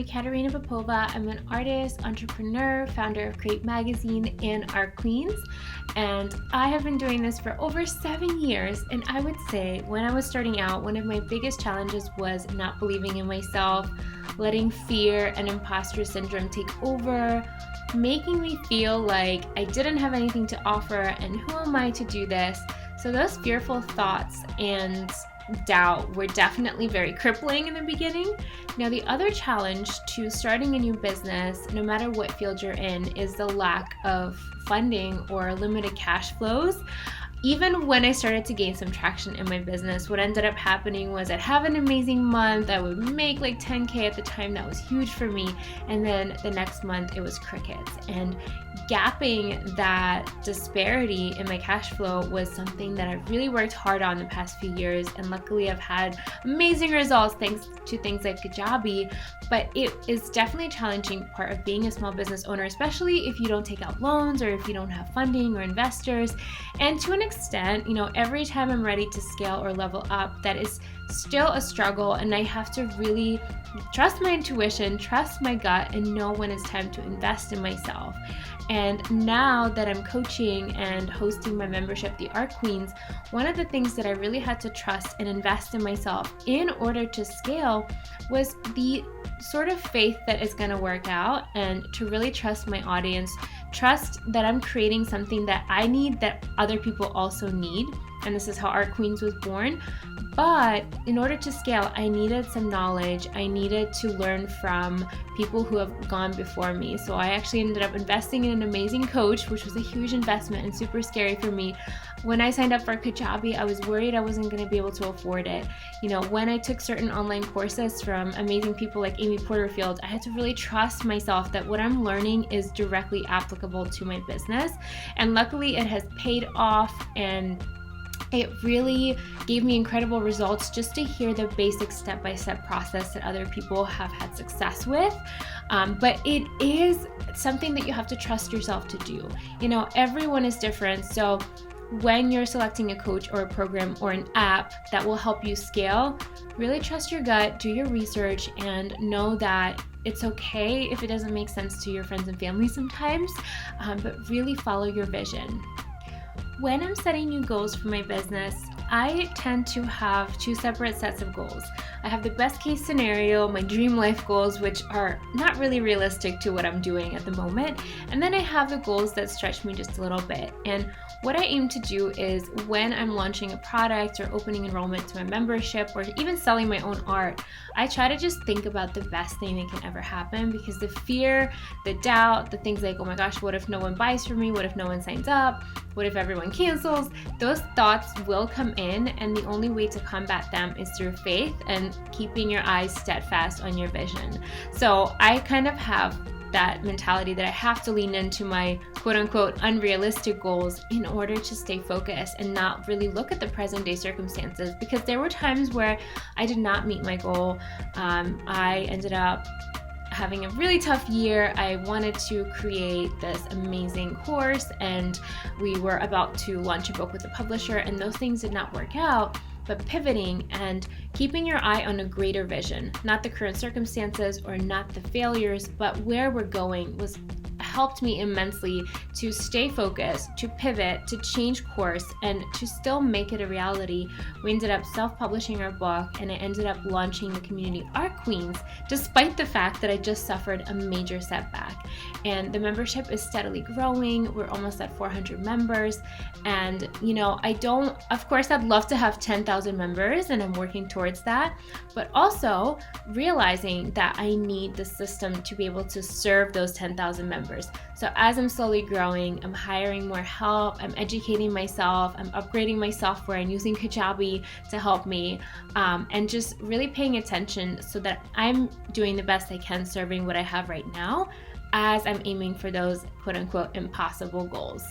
Ekaterina Popova. I'm an artist, entrepreneur, founder of Create Magazine and Art Queens, and I have been doing this for over 7 years. And I would say when I was starting out, one of my biggest challenges was not believing in myself, letting fear and imposter syndrome take over, making me feel like I didn't have anything to offer and who am I to do this? So those fearful thoughts and doubt were definitely very crippling in the beginning. Now, the other challenge to starting a new business, no matter what field you're in, is the lack of funding or limited cash flows. Even when I started to gain some traction in my business, what ended up happening was I'd have an amazing month. I would make like 10K at the time. That was huge for me. And then the next month it was crickets. And gapping that disparity in my cash flow was something that I've really worked hard on the past few years. And luckily I've had amazing results thanks to things like Kajabi. But it is definitely a challenging part of being a small business owner, especially if you don't take out loans or if you don't have funding or investors. And to an extent, every time I'm ready to scale or level up, that is still a struggle, and I have to really trust my intuition, trust my gut, and know when it's time to invest in myself. And now that I'm coaching and hosting my membership, the Art Queens, one of the things that I really had to trust and invest in myself in order to scale was the sort of faith that it's going to work out, and to really trust my audience, trust that I'm creating something that I need that other people also need. And this is how Art Queens was born. But in order to scale, I needed some knowledge. I needed to learn from people who have gone before me. So I actually ended up investing in an amazing coach, which was a huge investment and super scary for me. When I signed up for Kajabi, I was worried I wasn't going to be able to afford it. When I took certain online courses from amazing people like Amy Porterfield, I had to really trust myself that what I'm learning is directly applicable to my business. And luckily it has paid off, and it really gave me incredible results just to hear the basic step-by-step process that other people have had success with. But it is something that you have to trust yourself to do. Everyone is different. So when you're selecting a coach or a program or an app that will help you scale, really trust your gut, do your research, and know that it's okay if it doesn't make sense to your friends and family sometimes, but really follow your vision. When I'm setting new goals for my business, I tend to have two separate sets of goals. I have the best case scenario, my dream life goals, which are not really realistic to what I'm doing at the moment. And then I have the goals that stretch me just a little bit. And what I aim to do is when I'm launching a product or opening enrollment to my membership or even selling my own art, I try to just think about the best thing that can ever happen, because the fear, the doubt, the things like, oh my gosh, what if no one buys from me? What if no one signs up? What if everyone cancels? Those thoughts will come in, and the only way to combat them is through faith and keeping your eyes steadfast on your vision. So I kind of have that mentality that I have to lean into my quote unquote unrealistic goals in order to stay focused and not really look at the present day circumstances, because there were times where I did not meet my goal. I ended up having a really tough year. I wanted to create this amazing course, and we were about to launch a book with a publisher, and those things did not work out. But pivoting and keeping your eye on a greater vision, not the current circumstances or not the failures, but where we're going, was helped me immensely to stay focused, to pivot, to change course, and to still make it a reality. We ended up self-publishing our book, and I ended up launching the community Art Queens, despite the fact that I just suffered a major setback. And the membership is steadily growing. We're almost at 400 members. And, of course, I'd love to have 10,000 members, and I'm working towards that, but also realizing that I need the system to be able to serve those 10,000 members. So as I'm slowly growing, I'm hiring more help, I'm educating myself, I'm upgrading my software and using Kajabi to help me, and just really paying attention so that I'm doing the best I can serving what I have right now as I'm aiming for those quote unquote impossible goals.